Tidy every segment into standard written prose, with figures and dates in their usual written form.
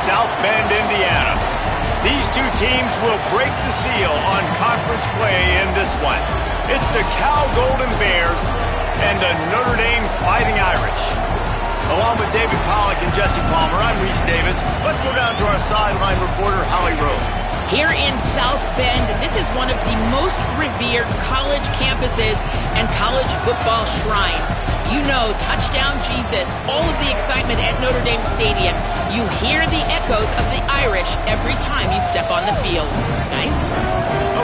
South Bend, Indiana. These two teams will break the seal on conference play in this one. It's the Cal Golden Bears and the Notre Dame Fighting Irish. Along with David Pollack and Jesse Palmer, I'm Reese Davis. Let's go down to our sideline reporter, Holly Rowe. Here in South Bend, this is one of the most revered college campuses and college football shrines. You know, touchdown Jesus, all of the excitement at Notre Dame Stadium. You hear the echoes of the Irish every time you step on the field. Guys?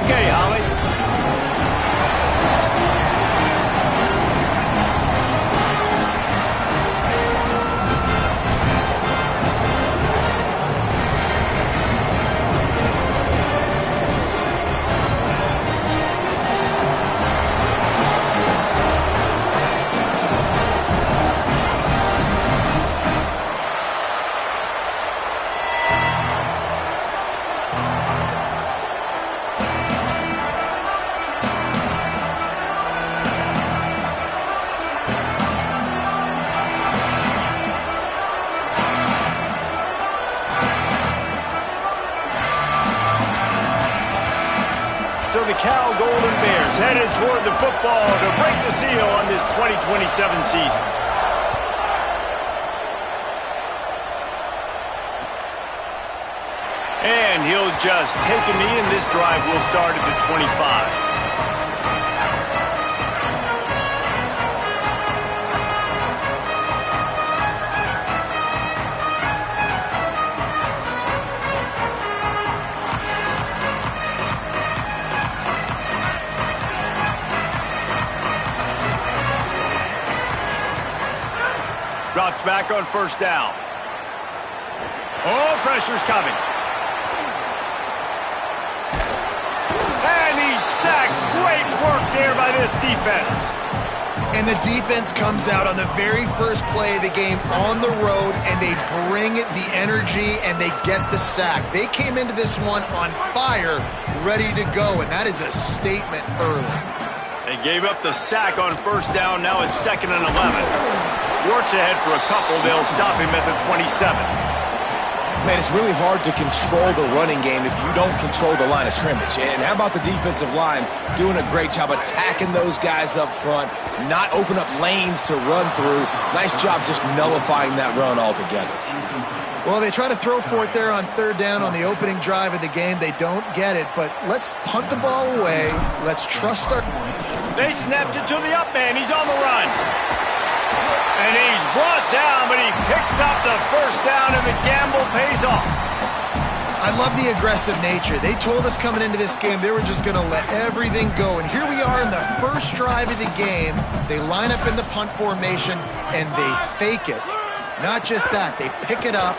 Okay, Holly. So the Cal Golden Bears headed toward the football to break the seal on this 2027 season. And he'll just take a knee, and this drive will start at the 25. Drops back on first down. Oh, pressure's coming. And he's sacked. Great work there by this defense. And the defense comes out on the very first play of the game on the road, and they bring the energy, and they get the sack. They came into this one on fire, ready to go, and that is a statement early. They gave up the sack on first down. Now it's 2nd and 11. Works ahead for a couple. They'll stop him at the 27. Man, it's really hard to control the running game if you don't control the line of scrimmage. And how about the defensive line doing a great job attacking those guys up front, not open up lanes to run through. Nice job just nullifying that run altogether. Well, they try to throw for it there on third down on the opening drive of the game. They don't get it, but let's punt the ball away. Let's trust our... They snapped it to the up man. He's on the run. And he's brought down, but he picks up the first down, and the gamble pays off. I love the aggressive nature. They told us coming into this game they were just going to let everything go. And here we are in the first drive of the game. They line up in the punt formation, and they fake it. Not just that, they pick it up,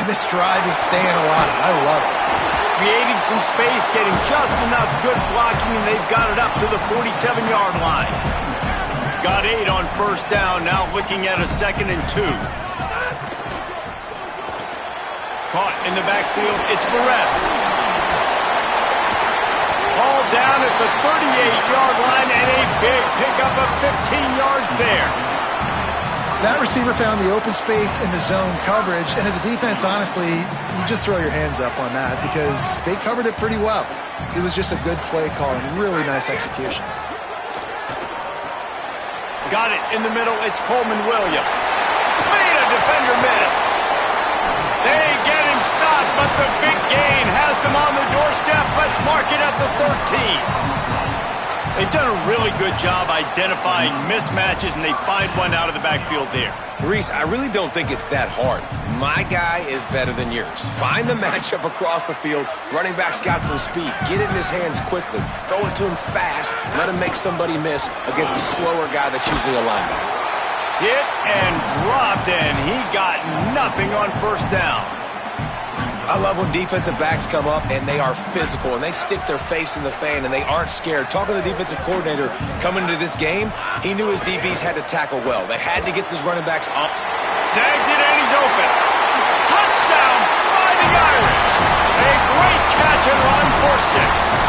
and this drive is staying alive. I love it. Creating some space, getting just enough good blocking, and they've got it up to the 47-yard line. Got 8 on first down, now looking at a 2nd and 2. Caught in the backfield, it's Perez. Ball down at the 38-yard line, and a big pickup of 15 yards there. That receiver found the open space in the zone coverage, and as a defense, honestly, you just throw your hands up on that because they covered it pretty well. It was just a good play call and really nice execution. Got it in the middle. It's Coleman Williams. Made a defender miss. They get him stopped, but the big gain has them on the doorstep. Let's mark it at the 13. They've done a really good job identifying mismatches, and they find one out of the backfield there. Reese, I really don't think it's that hard. My guy is better than yours. Find the matchup across the field. Running back's got some speed. Get it in his hands quickly. Throw it to him fast. Let him make somebody miss against a slower guy that's usually a linebacker. Hit and dropped, and he got nothing on first down. I love when defensive backs come up and they are physical and they stick their face in the fan and they aren't scared. Talking to the defensive coordinator coming into this game, he knew his DBs had to tackle well. They had to get these running backs up. Snags it and he's open. Touchdown, Fighting Irish. A great catch and run for 6.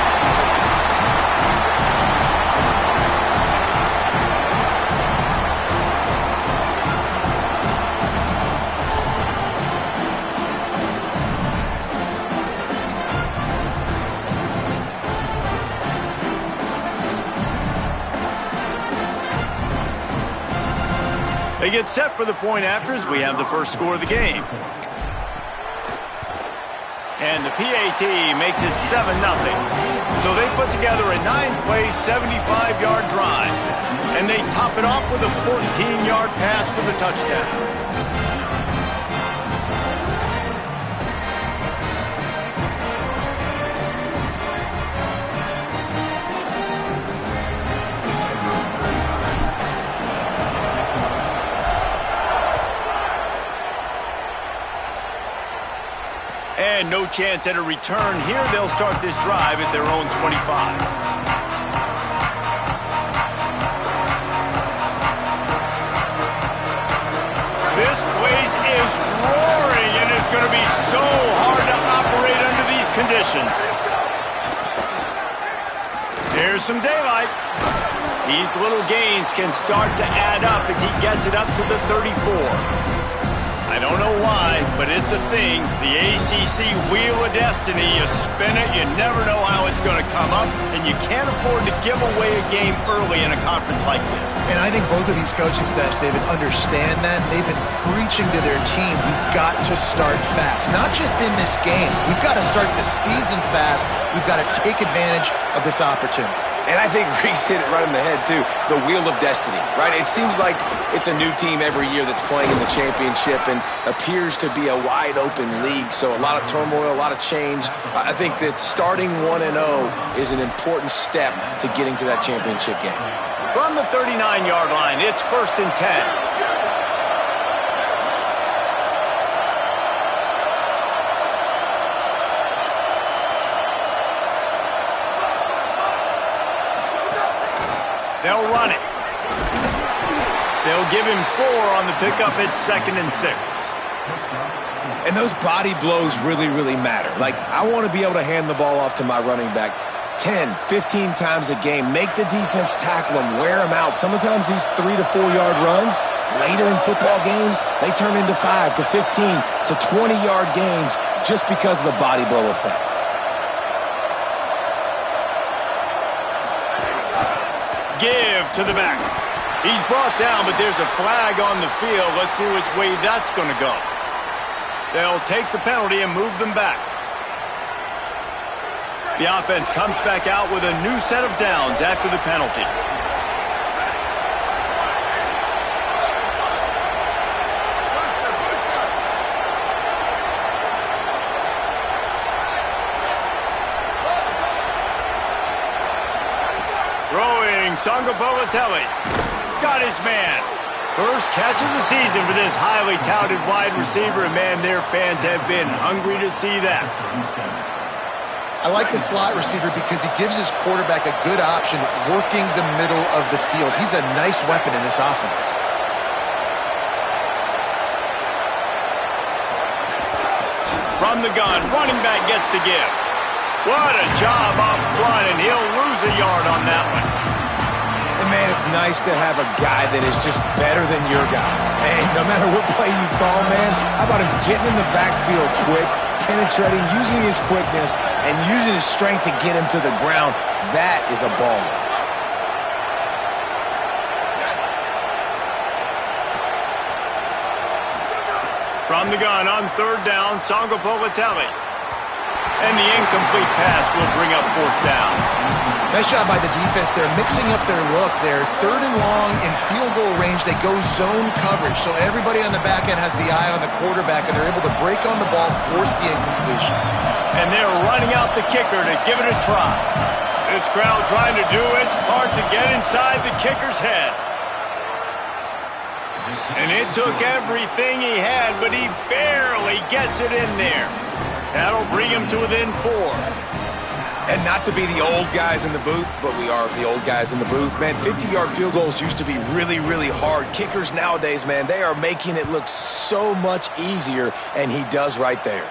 They get set for the point after as we have the first score of the game. And the PAT makes it 7-0. So they put together a 9-play, 75-yard drive. And they top it off with a 14-yard pass for the touchdown. And no chance at a return here. They'll start this drive at their own 25. This place is roaring, and it's going to be so hard to operate under these conditions. There's some daylight. These little gains can start to add up as he gets it up to the 34. I don't know why, but it's a thing. The ACC Wheel of Destiny, you spin it, you never know how it's going to come up, and you can't afford to give away a game early in a conference like this. And I think both of these coaching staffs, David, understand that. They've been preaching to their team, we've got to start fast. Not just in this game. We've got to start the season fast. We've got to take advantage of this opportunity. And I think Reese hit it right in the head, too. The Wheel of Destiny, right? It seems like it's a new team every year that's playing in the championship and appears to be a wide-open league. So a lot of turmoil, a lot of change. I think that starting 1-0 is an important step to getting to that championship game. From the 39-yard line, it's 1st and 10. They'll run it. They'll give him 4 on the pickup at 2nd and 6. And those body blows really, really matter. Like, I want to be able to hand the ball off to my running back 10, 15 times a game. Make the defense tackle him, wear him out. Sometimes these 3 to 4 yard runs, later in football games, they turn into 5 to 15 to 20-yard gains just because of the body blow effect. Give to the back. He's brought down, but there's a flag on the field. Let's see which way that's going to go. They'll take the penalty and move them back. The offense comes back out with a new set of downs after the penalty. Ncaa got his man. First catch of the season for this highly touted wide receiver, and man, their fans have been hungry to see that. I like the slot receiver because he gives his quarterback a good option working the middle of the field. He's a nice weapon in this offense. From the gun, running back gets to give. What a job up front, and he'll lose a yard on that one. And man, it's nice to have a guy that is just better than your guys. And no matter what play you call, man, how about him getting in the backfield quick, penetrating, using his quickness, and using his strength to get him to the ground? That is a baller. From the gun on 3rd down, Ncaa. And the incomplete pass will bring up 4th down. Nice job by the defense. They're mixing up their look. They're 3rd and long in field goal range. They go zone coverage. So everybody on the back end has the eye on the quarterback, and they're able to break on the ball, force the incompletion. And they're running out the kicker to give it a try. This crowd trying to do its part to get inside the kicker's head. And it took everything he had, but he barely gets it in there. That'll bring him to within 4. And not to be the old guys in the booth, but we are the old guys in the booth. Man, 50-yard field goals used to be really, really hard. Kickers nowadays, man, they are making it look so much easier, and he does right there.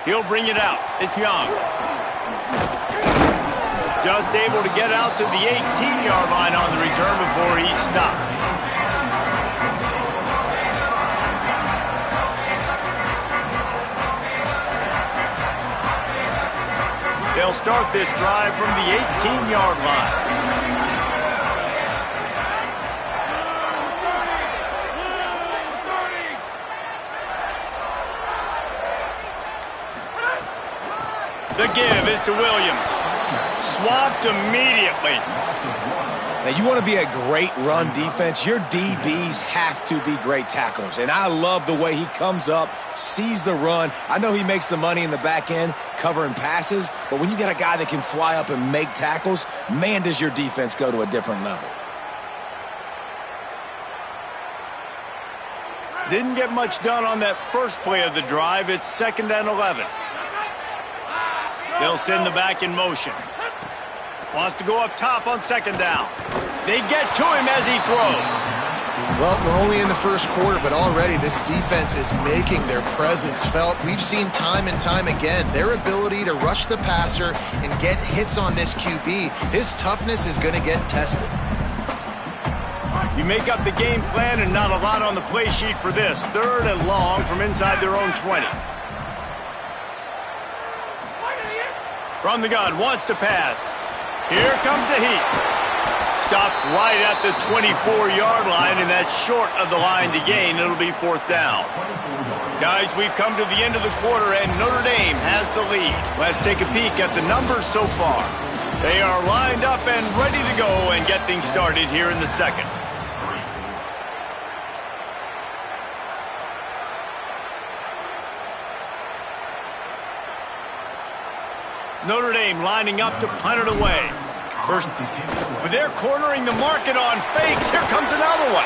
He'll bring it out. It's Young. Just able to get out to the 18-yard line on the return before he's stopped. They'll start this drive from the 18-yard line. The give is to Williams. Swapped immediately. Now, you want to be a great run defense, your DBs have to be great tacklers. And I love the way he comes up, sees the run. I know he makes the money in the back end covering passes, but when you get a guy that can fly up and make tackles, man, does your defense go to a different level. Didn't get much done on that first play of the drive. It's 2nd and 11. They'll send the back in motion. Wants to go up top on 2nd down. They get to him as he throws. Well, we're only in the first quarter, but already this defense is making their presence felt. We've seen time and time again their ability to rush the passer and get hits on this QB. His toughness is going to get tested. You make up the game plan and not a lot on the play sheet for this. 3rd and long from inside their own 20. From the gun, wants to pass. Here comes the heat. Stopped right at the 24-yard line, and that's short of the line to gain. It'll be 4th down. Guys, we've come to the end of the quarter, and Notre Dame has the lead. Let's take a peek at the numbers so far. They are lined up and ready to go and get things started here in the second. Notre Dame lining up to punt it away. First, but they're cornering the market on fakes. Here comes another one.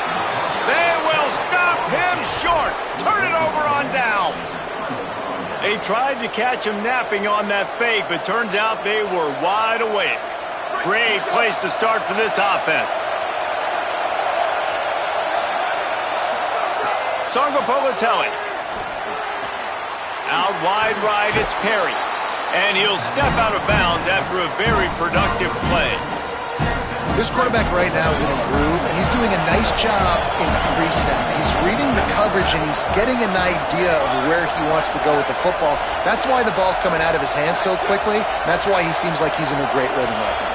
They will stop him short. Turn it over on downs. They tried to catch him napping on that fake, but turns out they were wide awake. Great place to start for this offense. Songapolatelli. Out wide right, it's Perry. And he'll step out of bounds after a very productive play. This quarterback right now is in a groove, and he's doing a nice job in pre-snap. He's reading the coverage, and he's getting an idea of where he wants to go with the football. That's why the ball's coming out of his hands so quickly. That's why he seems like he's in a great rhythm right now.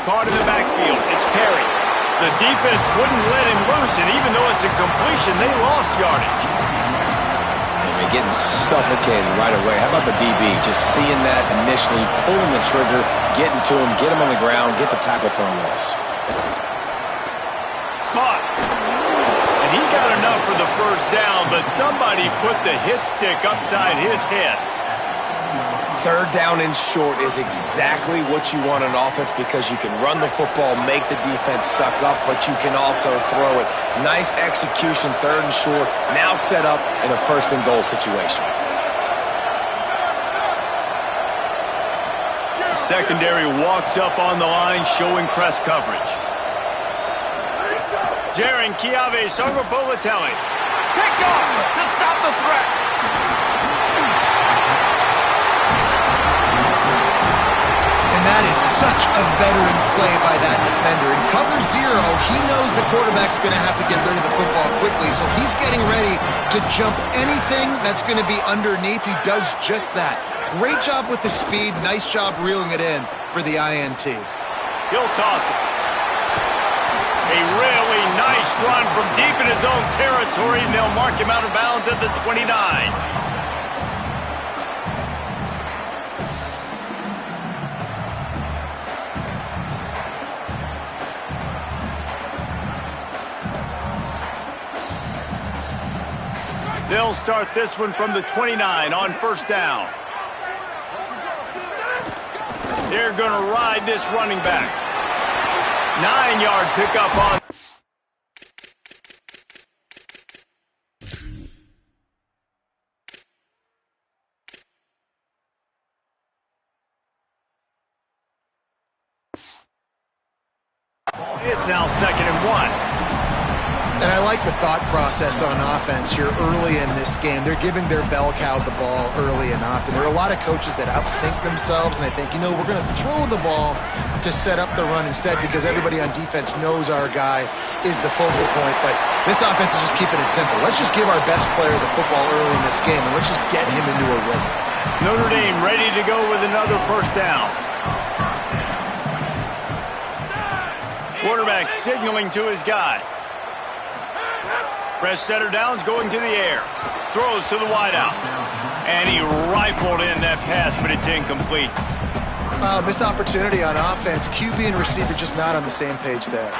Caught in the backfield. It's Perry. The defense wouldn't let him loose, and even though it's a completion, they lost yardage. They're getting suffocated right away. How about the DB? Just seeing that initially, pulling the trigger, getting to him, get him on the ground, get the tackle for a loss. Caught. And he got enough for the first down, but somebody put the hit stick upside his head. 3rd down and short is exactly what you want on offense because you can run the football, make the defense suck up, but you can also throw it. Nice execution, 3rd and short, now set up in a 1st and goal situation. The secondary walks up on the line, showing press coverage. Ncaa Songapolatelli. Picked off to stop the threat. And that is such a veteran play by that defender. In cover 0, he knows the quarterback's going to have to get rid of the football quickly, so he's getting ready to jump anything that's going to be underneath. He does just that. Great job with the speed. Nice job reeling it in for the INT. He'll toss it. A really nice run from deep in his own territory, and they'll mark him out of bounds at the 29. They'll start this one from the 29 on 1st down. They're going to ride this running back. 9-yard pickup on. It's now 2nd and 1. And I like the thought process on offense here early in this game. They're giving their bell cow the ball early and often. There are a lot of coaches that outthink themselves, and they think, we're going to throw the ball to set up the run instead because everybody on defense knows our guy is the focal point. But this offense is just keeping it simple. Let's just give our best player the football early in this game, and let's just get him into a rhythm. Notre Dame ready to go with another 1st down. Quarterback signaling to his guys. Fresh setter downs going to the air. Throws to the wideout. And he rifled in that pass, but it's incomplete. Missed opportunity on offense. QB and receiver just not on the same page there.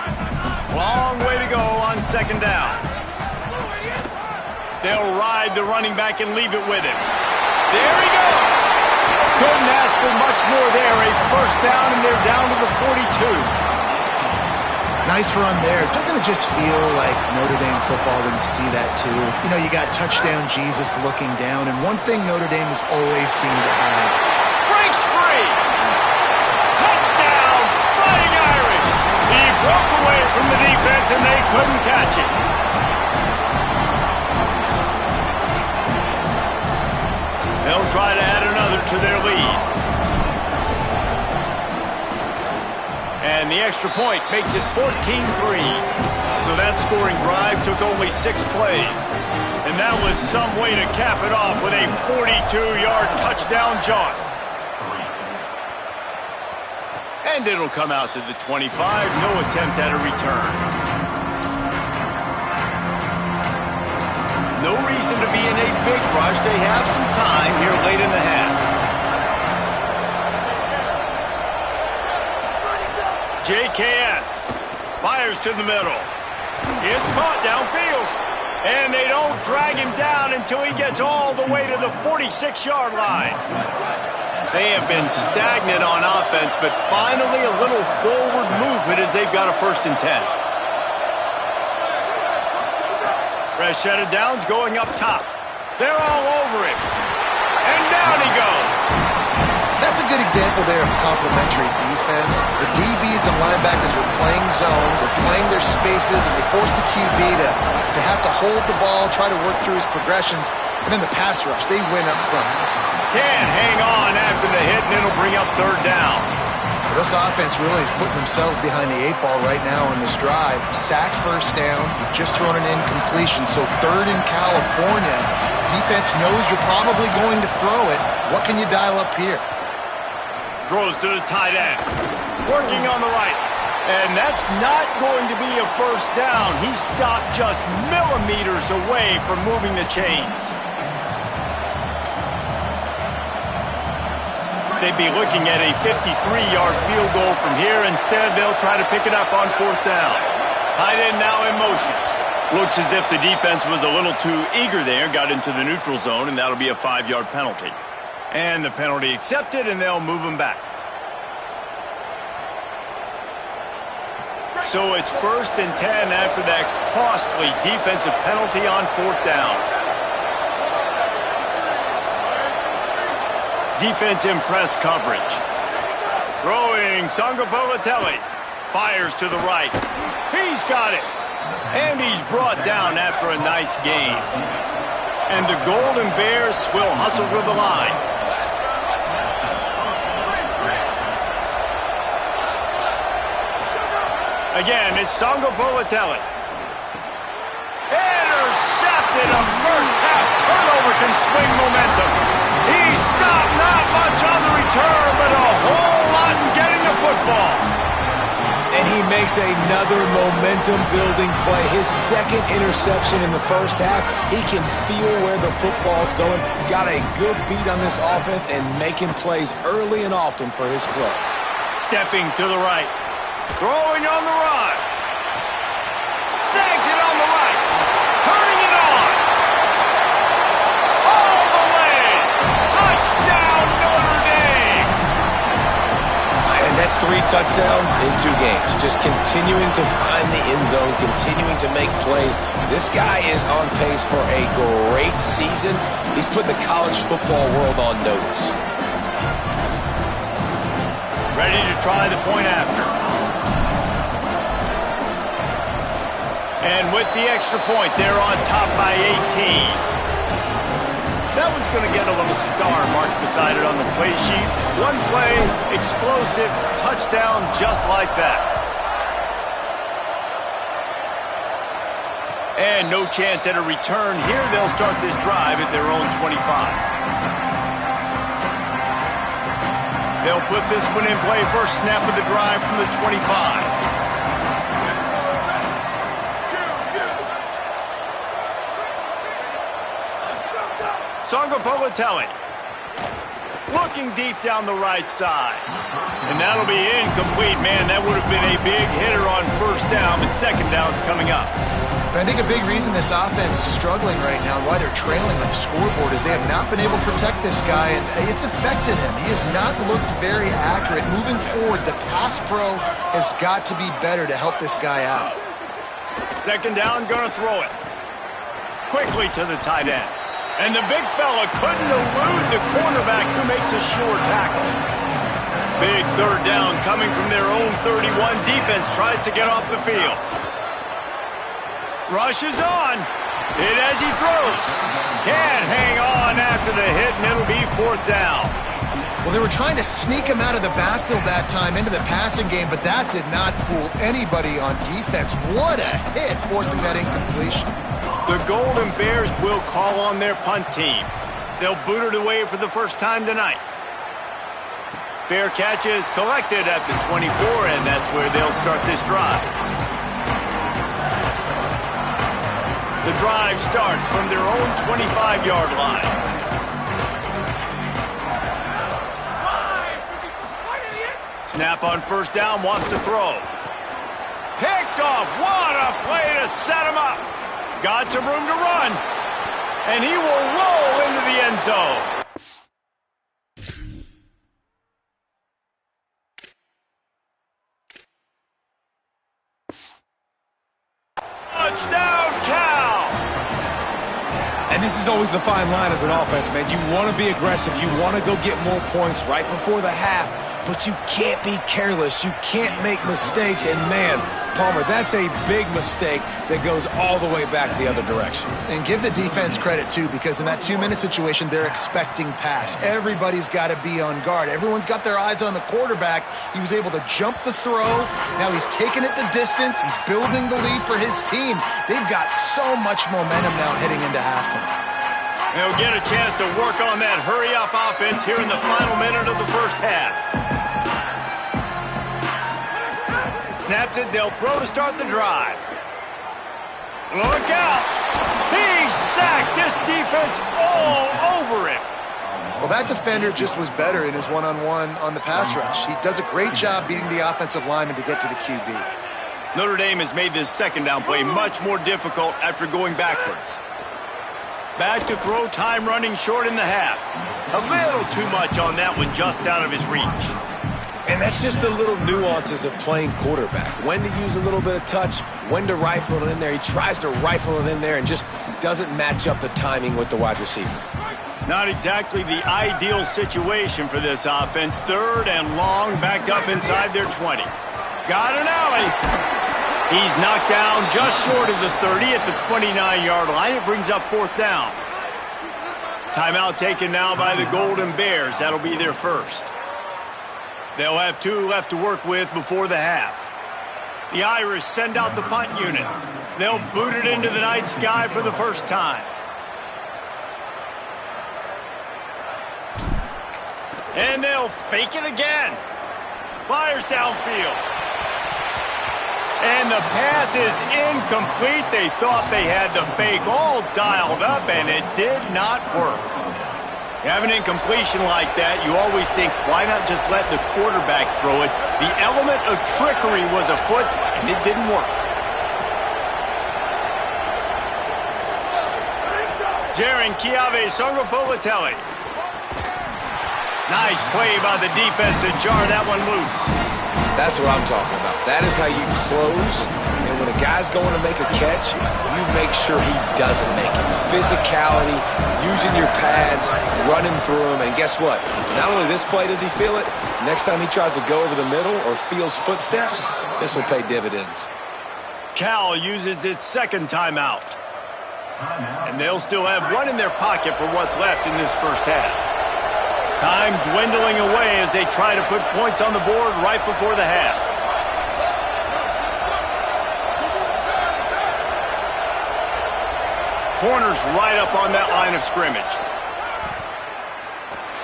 Long way to go on second down. They'll ride the running back and leave it with him. There he goes. Couldn't ask for much more there. A first down, and they're down to the 42. Nice run there. Doesn't it just feel like Notre Dame football when you see that too? You know, you got touchdown Jesus looking down, and one thing Notre Dame has always seemed to have. Breaks free. Touchdown, Fighting Irish. He broke away from the defense, and they couldn't catch it. They'll try to add another to their lead. And the extra point makes it 14-3. So that scoring drive took only 6 plays. And that was some way to cap it off with a 42-yard touchdown jaunt. And it'll come out to the 25. No attempt at a return. No reason to be in a big rush. They have some time here late in the half. JKS fires to the middle. It's caught downfield. And they don't drag him down until he gets all the way to the 46-yard line. They have been stagnant on offense, but finally a little forward movement as they've got a 1st and 10. Fresh set of downs going up top. They're all over him. And down he goes. That's a good example there of complementary defense. The DBs and linebackers are playing zone, they're playing their spaces, and they force the QB to have to hold the ball, try to work through his progressions, and then the pass rush, they win up front. Can't hang on after the hit, and it'll bring up 3rd down. This offense really is putting themselves behind the 8 ball right now on this drive. Sack 1st down, you've just thrown an incompletion, so 3rd in California. Defense knows you're probably going to throw it. What can you dial up here? Throws to the tight end. Working on the right. And that's not going to be a 1st down. He stopped just millimeters away from moving the chains. They'd be looking at a 53-yard field goal from here. Instead, they'll try to pick it up on 4th down. Tight end now in motion. Looks as if the defense was a little too eager there, got into the neutral zone, and that'll be a 5-yard penalty. And the penalty accepted, and they'll move him back. So it's 1st and 10 after that costly defensive penalty on 4th down. Defense in press coverage. Throwing Ncaa. Fires to the right. He's got it. And he's brought down after a nice gain. And the Golden Bears will hustle to the line. Again, it's Ncaa. Intercepted. A first-half turnover can swing momentum. He stopped, not much on the return, but a whole lot in getting the football. And he makes another momentum-building play. His 2nd interception in the 1st half. He can feel where the football's going. Got a good beat on this offense and making plays early and often for his club. Stepping to the right. Throwing on the run. Snags it on the right. Turning it on. All the way. Touchdown, Notre Dame. And that's 3 touchdowns in 2 games. Just continuing to find the end zone, continuing to make plays. This guy is on pace for a great season. He's put the college football world on notice. Ready to try the point after. And with the extra point, they're on top by 18. That one's going to get a little star marked beside it on the play sheet. One play, explosive, touchdown just like that. And no chance at a return here. They'll start this drive at their own 25. They'll put this one in play. First snap of the drive from the 25. Songapolatelli. Looking deep down the right side. And that'll be incomplete. Man, that would have been a big hitter on first down, but second down's coming up. But I think a big reason this offense is struggling right now and why they're trailing on the scoreboard is they have not been able to protect this guy, and it's affected him. He has not looked very accurate. Moving forward, the pass pro has got to be better to help this guy out. Second down, gonna throw it. Quickly to the tight end. And the big fella couldn't elude the cornerback who makes a sure tackle. Big third down coming from their own 31. Defense tries to get off the field. Rushes on. Hit as he throws. Can't hang on after the hit, and it'll be fourth down. Well, they were trying to sneak him out of the backfield that time into the passing game, but that did not fool anybody on defense. What a hit, forcing that incompletion. The Golden Bears will call on their punt team. They'll boot it away for the first time tonight. Fair catch is collected at the 24, and that's where they'll start this drive. The drive starts from their own 25-yard line. Snap on first down, wants to throw. Picked off. What a play to set him up. Got some room to run. And he will roll into the end zone. Touchdown, Cal! And this is always the fine line as an offense, man. You want to be aggressive. You want to go get more points right before the half. But you can't be careless. You can't make mistakes. And, man, Palmer, that's a big mistake that goes all the way back the other direction. And give the defense credit, too, because in that 2-minute situation, they're expecting pass. Everybody's got to be on guard. Everyone's got their eyes on the quarterback. He was able to jump the throw. Now he's taking it the distance. He's building the lead for his team. They've got so much momentum now heading into halftime. They'll get a chance to work on that hurry-up offense here in the final minute of the first half. Snaps it, they'll throw to start the drive. Look out! He's sacked! This defense all over him! Well, that defender just was better in his one-on-one on the pass rush. He does a great job beating the offensive lineman to get to the QB. Notre Dame has made this second down play much more difficult after going backwards. Back to throw, time running short in the half. A little too much on that one, just out of his reach. And that's just the little nuances of playing quarterback. When to use a little bit of touch, when to rifle it in there. He tries to rifle it in there and just doesn't match up the timing with the wide receiver. Not exactly the ideal situation for this offense. Third and long, backed up inside their 20. Got an alley. He's knocked down just short of the 30 at the 29-yard line. It brings up fourth down. Timeout taken now by the Golden Bears. That'll be their first. They'll have 2 left to work with before the half. The Irish send out the punt unit. They'll boot it into the night sky for the first time. And they'll fake it again. Fires downfield. And the pass is incomplete. They thought they had the fake all dialed up, and it did not work. You have an incompletion like that, you always think, why not just let the quarterback throw it? The element of trickery was afoot, and it didn't work. Ncaa Songapolatelli. Nice play by the defense to jar that one loose. That's what I'm talking about. That is how you close. And when a guy's going to make a catch, you make sure he doesn't make it. Physicality, using your pads, running through him. And guess what? Not only this play does he feel it, next time he tries to go over the middle or feels footsteps, this will pay dividends. Cal uses its second timeout. And they'll still have one in their pocket for what's left in this first half. Time dwindling away as they try to put points on the board right before the half. Corners right up on that line of scrimmage.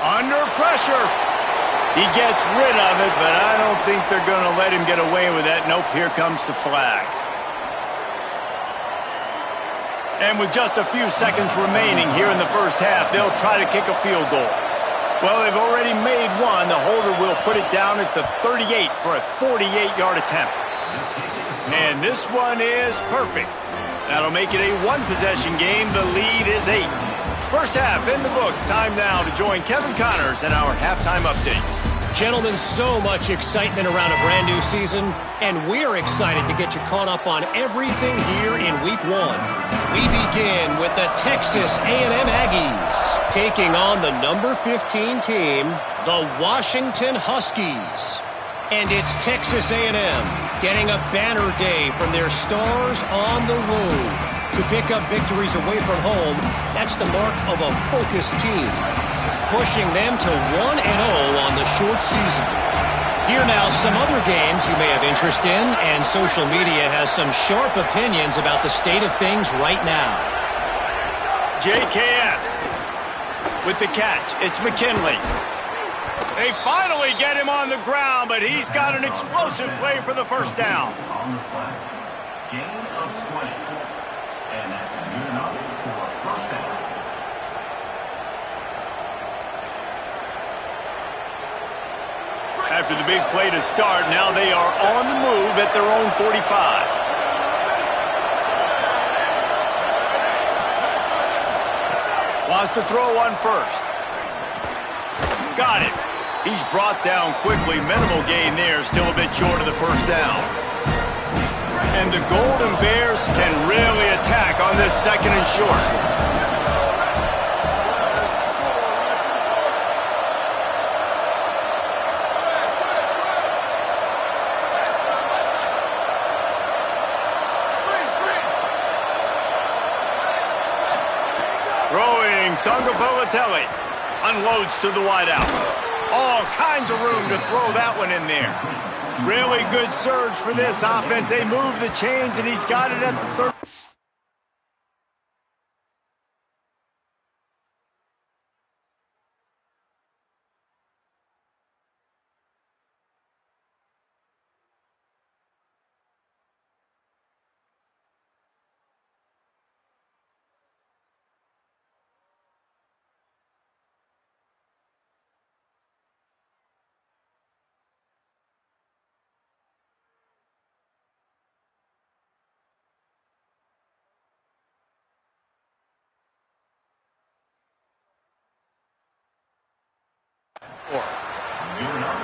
Under pressure. He gets rid of it, but I don't think they're going to let him get away with that. Nope, here comes the flag. And with just a few seconds remaining here in the first half, they'll try to kick a field goal. Well, they've already made one. The holder will put it down at the 38 for a 48-yard attempt. And this one is perfect. That'll make it a one-possession game. The lead is 8. First half in the books. Time now to join Kevin Connors in our halftime update. Gentlemen, so much excitement around a brand new season, and we're excited to get you caught up on everything here in Week 1. We begin with the Texas A&M Aggies taking on the number 15 team, the Washington Huskies. And it's Texas A&M getting a banner day from their stars on the road. To pick up victories away from home, that's the mark of a focused team, pushing them to 1-0 on the short season. Here now, some other games you may have interest in, and social media has some sharp opinions about the state of things right now. JKS with the catch. It's McKinley. They finally get him on the ground, but he's got an explosive play for the first down. Gain of 20. And that's good enough for a first down. After the big play to start, now they are on the move at their own 45. Wants to throw on first. Got it. He's brought down quickly. Minimal gain there. Still a bit short of the first down. And the Golden Bears can really attack on this second and short. Throwing, Ncaa unloads to the wideout. All kinds of room to throw that one in there. Really good surge for this offense. They move the chains, and he's got it at the 30.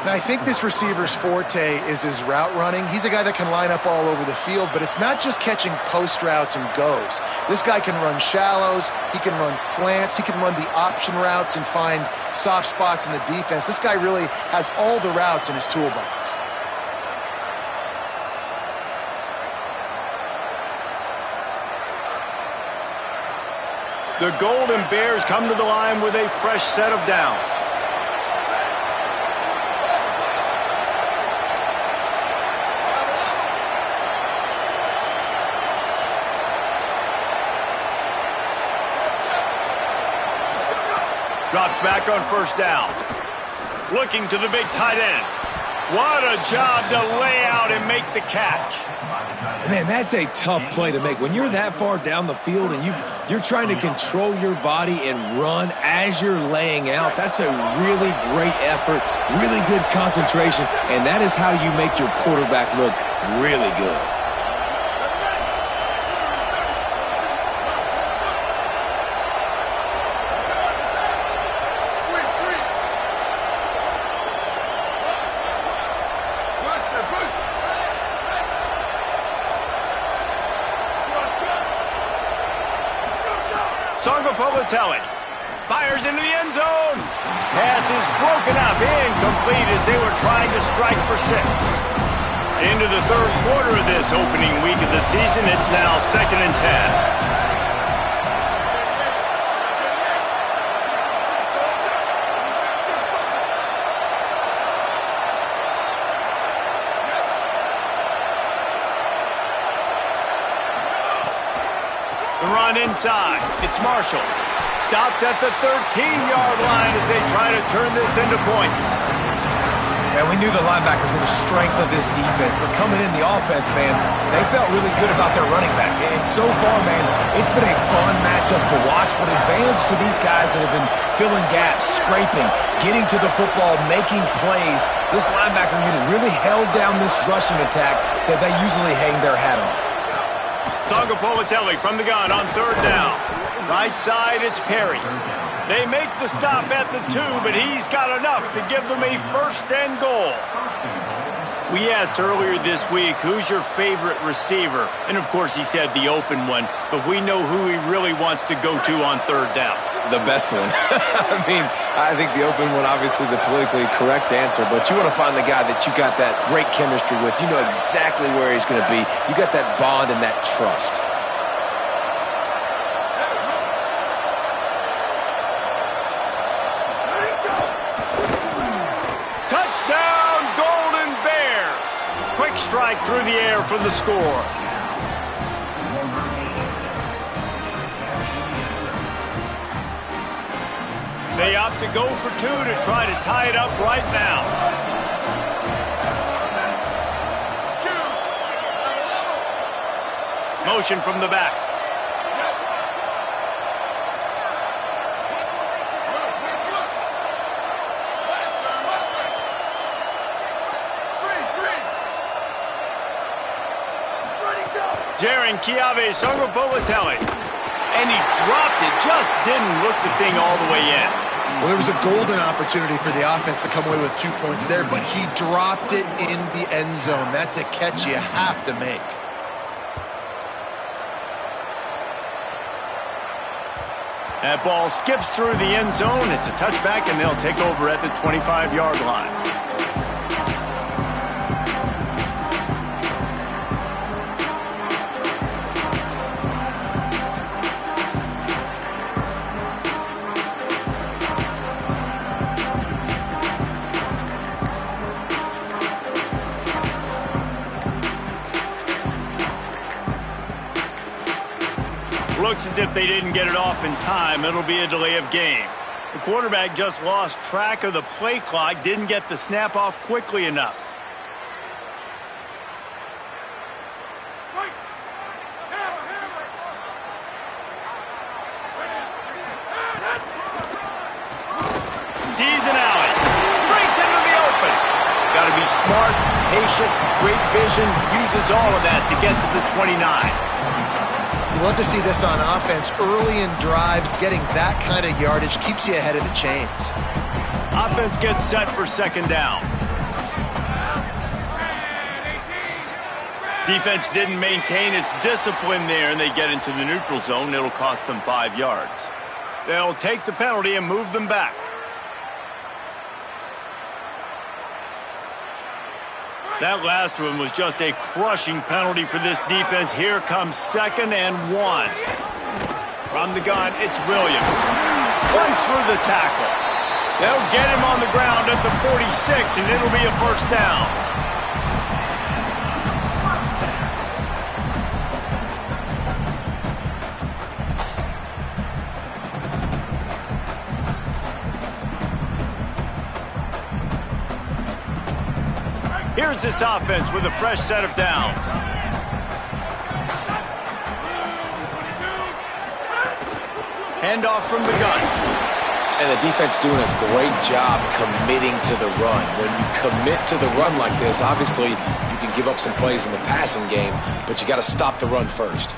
And I think this receiver's forte is his route running. He's a guy that can line up all over the field, but it's not just catching post routes and goes. This guy can run shallows, he can run slants, he can run the option routes and find soft spots in the defense. This guy really has all the routes in his toolbox. The Golden Bears come to the line with a fresh set of downs. Drops back on first down. Looking to the big tight end. What a job to lay out and make the catch. Man, that's a tough play to make. When you're that far down the field and you're trying to control your body and run as you're laying out, that's a really great effort, really good concentration, and that is how you make your quarterback look really good. Ncaa fires into the end zone. Pass is broken up, incomplete as they were trying to strike for 6. Into the third quarter of this opening week of the season, it's now 2nd and 10. The run inside. It's Marshall. Stopped at the 13-yard line as they try to turn this into points. And we knew the linebackers were the strength of this defense, but coming in the offense, man, they felt really good about their running back. And so far, man, it's been a fun matchup to watch, but advantage to these guys that have been filling gaps, scraping, getting to the football, making plays. This linebacker unit really held down this rushing attack that they usually hang their hat on. Tonga from the gun on third down. Right side, it's Perry. They make the stop at the 2, but he's got enough to give them a first and goal. We asked earlier this week, who's your favorite receiver? And, of course, he said the open one, but we know who he really wants to go to on third down. The best one. I mean, I think the open one, obviously the politically correct answer, but you want to find the guy that you got that great chemistry with. You know exactly where he's going to be. You got that bond and that trust. Strike through the air for the score. They opt to go for 2 to try to tie it up right now. Motion from the back. Ncaa Songopolitelli. And he dropped it, just didn't look the thing all the way in. Well, there was a golden opportunity for the offense to come away with 2 points there, but he dropped it in the end zone. That's a catch you have to make. That ball skips through the end zone. It's a touchback, and they'll take over at the 25-yard line. Looks as if they didn't get it off in time. It'll be a delay of game. The quarterback just lost track of the play clock, didn't get the snap off quickly enough. Sees an alley. Breaks into the open. Got to be smart, patient, great vision. Uses all of that to get to the 29. You love to see this on offense. Early in drives, getting that kind of yardage keeps you ahead of the chains. Offense gets set for second down. Defense didn't maintain its discipline there, and they get into the neutral zone. It'll cost them 5 yards. They'll take the penalty and move them back. That last one was just a crushing penalty for this defense. Here comes 2nd and 1. From the gun, it's Williams. Runs through the tackle. They'll get him on the ground at the 46, and it'll be a first down. Here's this offense with a fresh set of downs. Handoff from the gun. And the defense doing a great job committing to the run. When you commit to the run like this, obviously you can give up some plays in the passing game, but you got to stop the run first.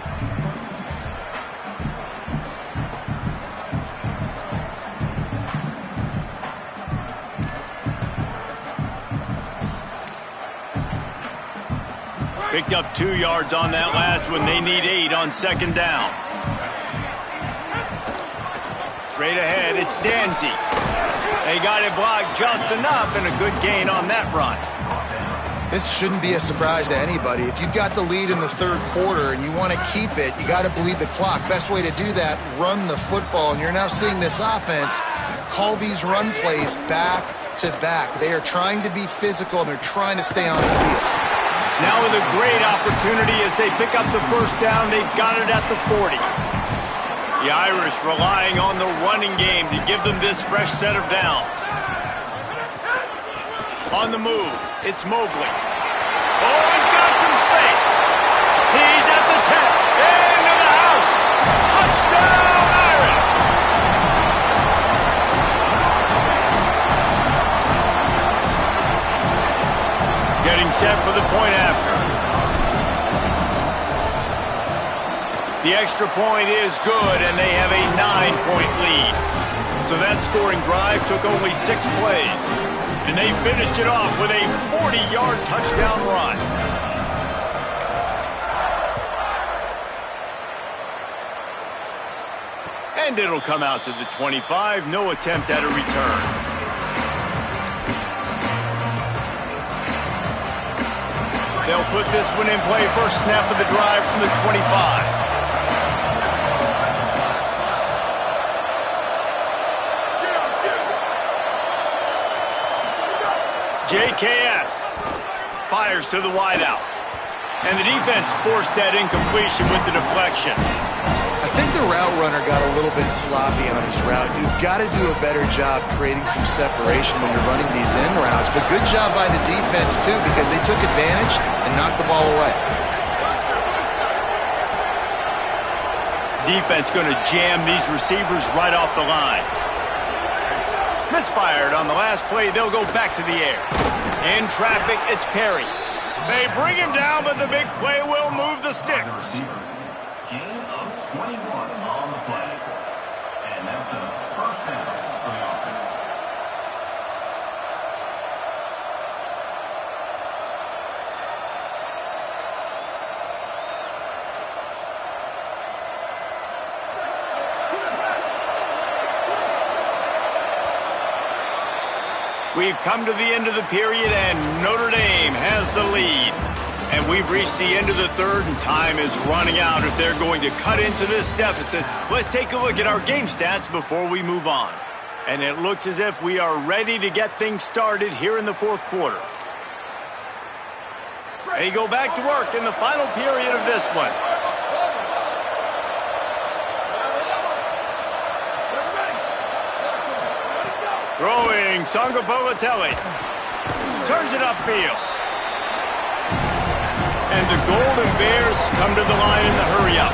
Picked up 2 yards on that last one. They need 8 on second down. Straight ahead, it's Danzy. They got it blocked just enough, and a good gain on that run. This shouldn't be a surprise to anybody. If you've got the lead in the third quarter and you want to keep it, you got to bleed the clock. Best way to do that, run the football. And you're now seeing this offense call these run plays back to back. They are trying to be physical, and they're trying to stay on the field. Now with a great opportunity as they pick up the first down, they've got it at the 40. The Irish relying on the running game to give them this fresh set of downs. On the move, it's Mobley. Oh, he's got some space. He's at the 10. Into the house. Touchdown, Irish. Getting set for the point after. The extra point is good, and they have a 9-point lead. So that scoring drive took only 6 plays. And they finished it off with a 40-yard touchdown run. And it'll come out to the 25. No attempt at a return. They'll put this one in play. First snap of the drive from the 25. JKS fires to the wideout. And the defense forced that incompletion with the deflection. I think the route runner got a little bit sloppy on his route. You've got to do a better job creating some separation when you're running these in routes. But good job by the defense, too, because they took advantage and knocked the ball away. Defense going to jam these receivers right off the line. Misfired on the last play. They'll go back to the air. In traffic, it's Perry. They bring him down, but the big play will move the sticks. Gain of 21 on the play. And that's a first down for the offense. We've come to the end of the period, and Notre Dame has the lead. And we've reached the end of the third, and time is running out if they're going to cut into this deficit. Let's take a look at our game stats before we move on. And it looks as if we are ready to get things started here in the fourth quarter. They go back to work in the final period of this one. Throwing, Sangapolitelli. Turns it upfield. And the Golden Bears come to the line in the hurry-up.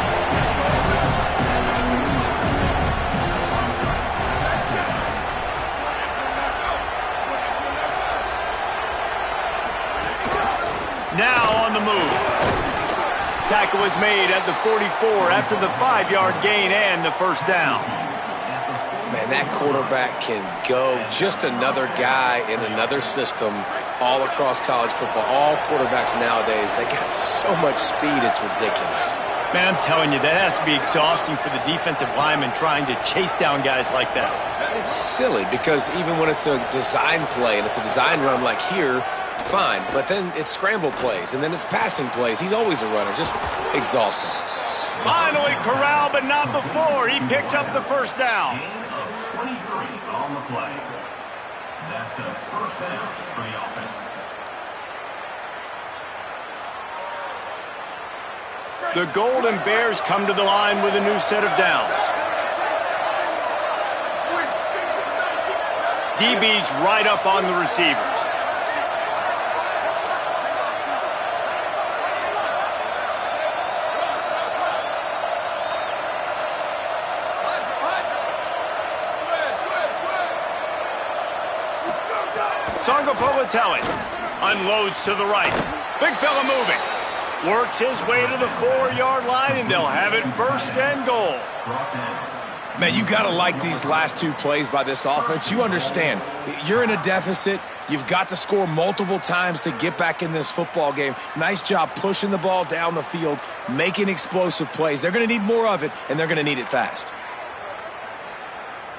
Now on the move. Tackle was made at the 44 after the 5-yard gain and the first down. Man, that quarterback can go. Just another guy in another system all across college football. All quarterbacks nowadays, they got so much speed, it's ridiculous. Man, I'm telling you, that has to be exhausting for the defensive lineman trying to chase down guys like that. It's silly because even when it's a design play and it's a design run like here, fine. But then it's scramble plays and then it's passing plays. He's always a runner, just exhausting. Finally corralled, but not before. He picked up the first down. 23 on the play. That's a first down for the offense. The Golden Bears come to the line with a new set of downs. DB's right up on the receivers. Sangapolitelli unloads to the right. Big fella moving. Works his way to the 4-yard line, and they'll have it first and goal. Man, you got to like these last two plays by this offense. You understand, you're in a deficit. You've got to score multiple times to get back in this football game. Nice job pushing the ball down the field, making explosive plays. They're going to need more of it, and they're going to need it fast.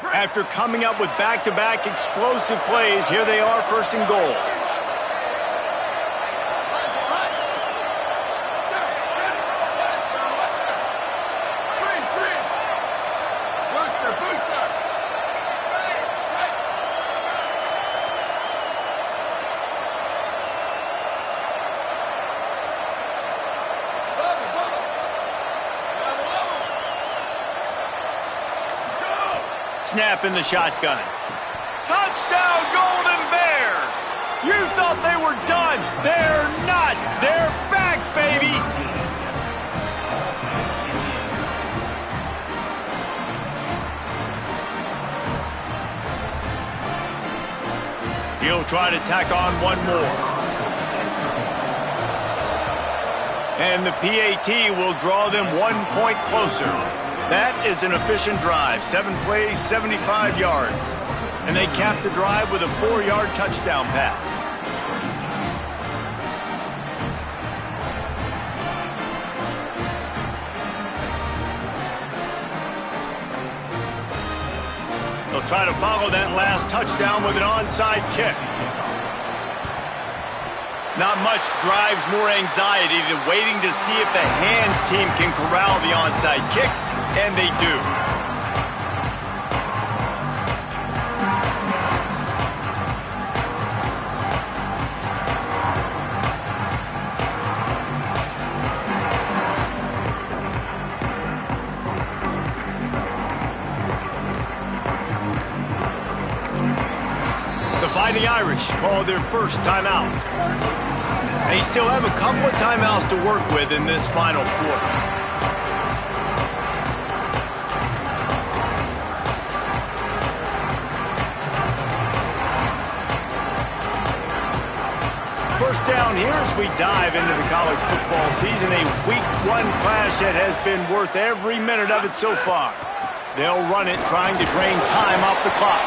After coming up with back-to-back explosive plays, here they are, first and goal. Snap in the shotgun. Touchdown, Golden Bears! You thought they were done. They're not. They're back, baby. He'll try to tack on one more. And the PAT will draw them 1 point closer. That is an efficient drive. 7 plays, 75 yards. And they cap the drive with a 4-yard touchdown pass. They'll try to follow that last touchdown with an onside kick. Not much drives more anxiety than waiting to see if the hands team can corral the onside kick, and they do. The Fighting Irish call their first timeout. They still have a couple of timeouts to work with in this final quarter. First down here as we dive into the college football season. A week 1 clash that has been worth every minute of it so far. They'll run it trying to drain time off the clock.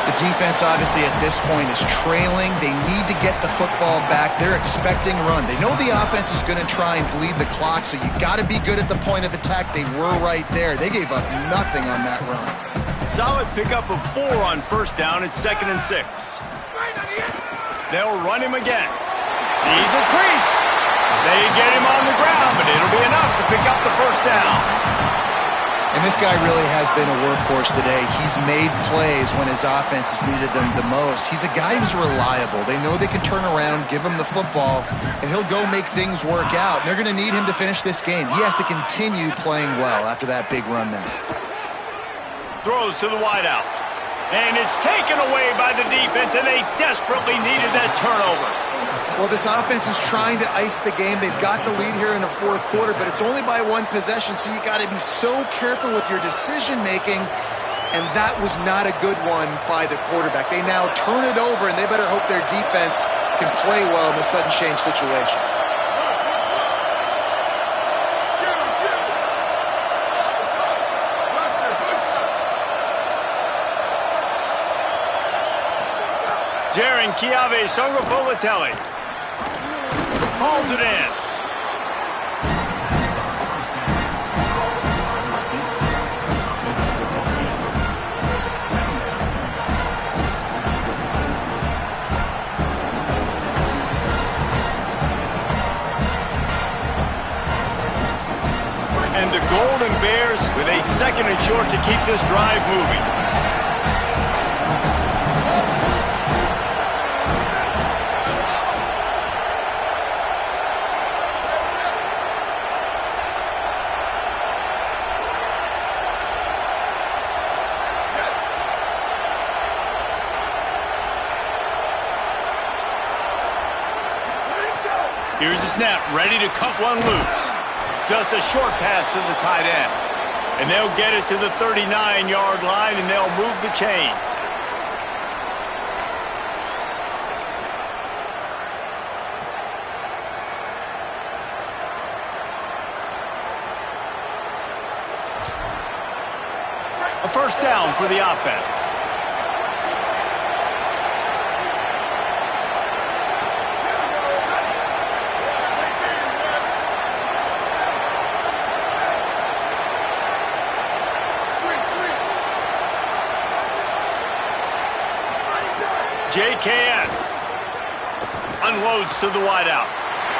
The defense, obviously, at this point is trailing. They need to get the football back. They're expecting run. They know the offense is going to try and bleed the clock, so you got to be good at the point of attack. They were right there. They gave up nothing on that run. Solid pickup of 4 on first down. It's 2nd and 6. They'll run him again. Sees a crease. They get him on the ground, but it'll be enough to pick up the first down. And this guy really has been a workhorse today. He's made plays when his offense has needed them the most. He's a guy who's reliable. They know they can turn around, give him the football, and he'll go make things work out. And they're going to need him to finish this game. He has to continue playing well after that big run there. Throws to the wideout. And it's taken away by the defense, and they desperately needed that turnover. Well, this offense is trying to ice the game. They've got the lead here in the 4th quarter, but it's only by 1 possession, so you got to be so careful with your decision-making, and that was not a good one by the quarterback. They now turn it over, and they better hope their defense can play well in the sudden change situation. Ncaa Songopolitelli hauls it in. And the Golden Bears with a 2nd and short to keep this drive moving. Here's the snap, ready to cut one loose. Just a short pass to the tight end. And they'll get it to the 39-yard line, and they'll move the chains. A first down for the offense. JKS unloads to the wideout.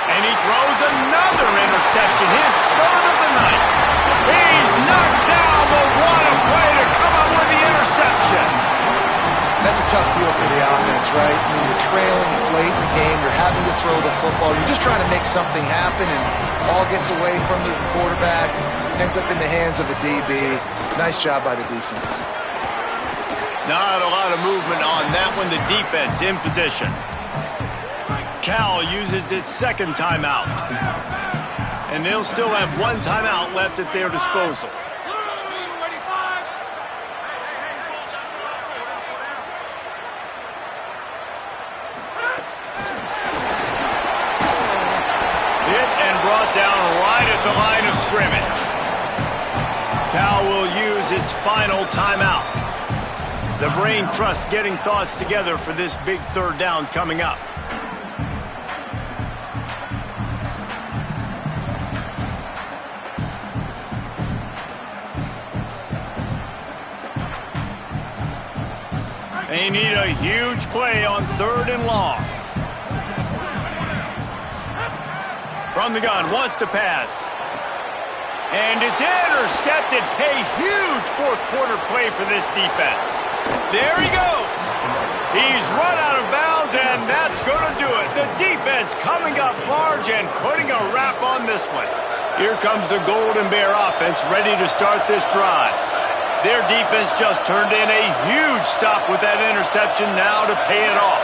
And he throws another interception, his 3rd of the night. He's knocked down, but what a play to come up with the interception. That's a tough deal for the offense, right? I mean, you're trailing, it's late in the game, you're having to throw the football. You're just trying to make something happen, and ball gets away from the quarterback, ends up in the hands of a DB. Nice job by the defense. Not a lot of movement on that one. The defense in position. Cal uses its second timeout. And they'll still have one timeout left at their disposal. Hit and brought down right at the line of scrimmage. Cal will use its final timeout. The brain trust getting thoughts together for this big third down coming up. They need a huge play on 3rd and long. From the gun, wants to pass. And it's intercepted. A huge fourth quarter play for this defense. There he goes. He's run out of bounds, and that's going to do it. The defense coming up large and putting a wrap on this one. Here comes the Golden Bear offense ready to start this drive. Their defense just turned in a huge stop with that interception now to pay it off.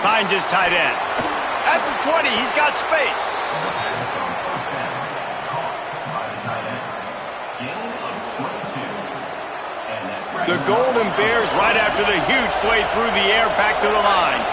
Finds his tight end. At the 20, he's got space. The Golden Bears right after the huge play through the air back to the line.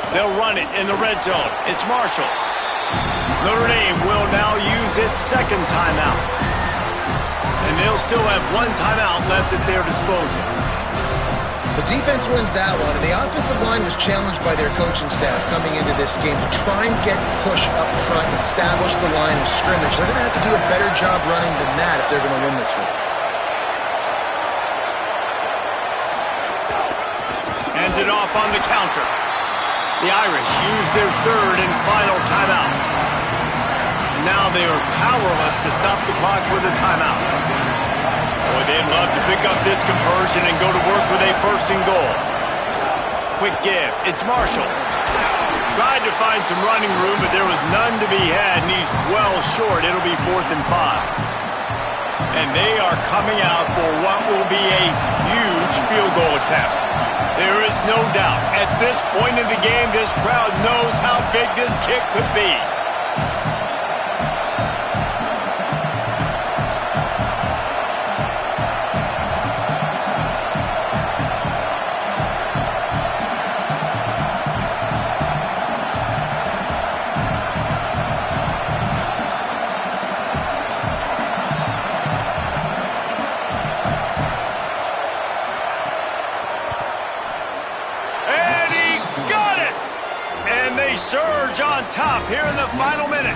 They'll run it in the red zone. It's Marshall. Notre Dame will now use its second timeout. And they'll still have one timeout left at their disposal. The defense wins that one, and the offensive line was challenged by their coaching staff coming into this game to try and get push up front and establish the line of scrimmage. They're going to have to do a better job running than that if they're going to win this one. Hands it off on the counter. The Irish use their third and final timeout. Now they are powerless to stop the clock with a timeout. Boy, they'd love to pick up this conversion and go to work with a 1st and goal. Quick give. It's Marshall. Tried to find some running room, but there was none to be had, and he's well short. It'll be 4th and 5. And they are coming out for what will be a huge field goal attempt. There is no doubt, at this point in the game, this crowd knows how big this kick could be. Surge on top here in the final minute.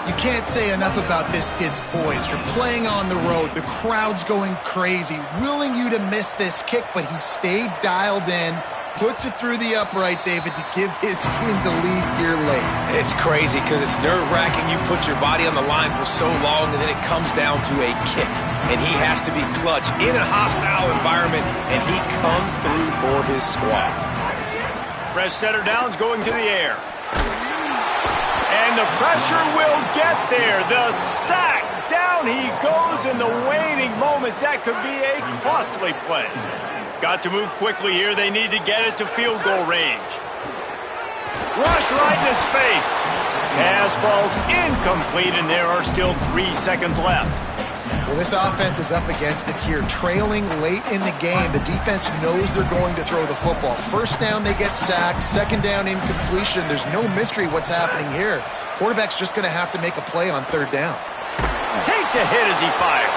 You can't say enough about this kid's poise. You're playing on the road. The crowd's going crazy, willing you to miss this kick, but he stayed dialed in, puts it through the upright, David, to give his team the lead here late. It's crazy because it's nerve-wracking. You put your body on the line for so long, and then it comes down to a kick. And he has to be clutch in a hostile environment, and he comes through for his squad. Fresh setter downs going to the air. And the pressure will get there. The sack. Down he goes in the waning moments. That could be a costly play. Got to move quickly here. They need to get it to field goal range. Rush right in his face. Pass falls incomplete, and there are still 3 seconds left. Well, this offense is up against it here. Trailing late in the game, the defense knows they're going to throw the football. First down, they get sacked. Second down, incompletion. There's no mystery what's happening here. Quarterback's just going to have to make a play on 3rd down. Takes a hit as he fires.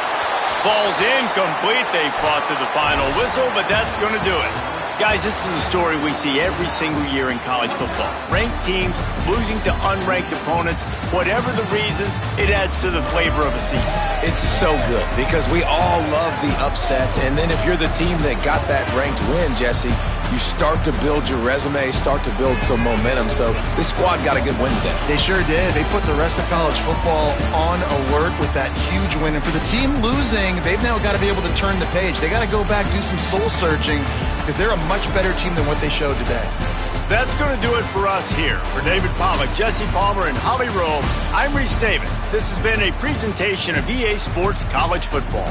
Falls incomplete. They fought to the final whistle, but that's going to do it. Guys, this is a story we see every single year in college football. Ranked teams losing to unranked opponents. Whatever the reasons, it adds to the flavor of a season. It's so good because we all love the upsets. And then if you're the team that got that ranked win, Jesse, you start to build your resume, start to build some momentum. So this squad got a good win today. They sure did. They put the rest of college football on alert with that huge win. And for the team losing, they've now got to be able to turn the page. They got to go back, do some soul searching, because they're a much better team than what they showed today. That's going to do it for us here. For David Pollack, Jesse Palmer, and Holly Rowe, I'm Reese Davis. This has been a presentation of EA Sports College Football.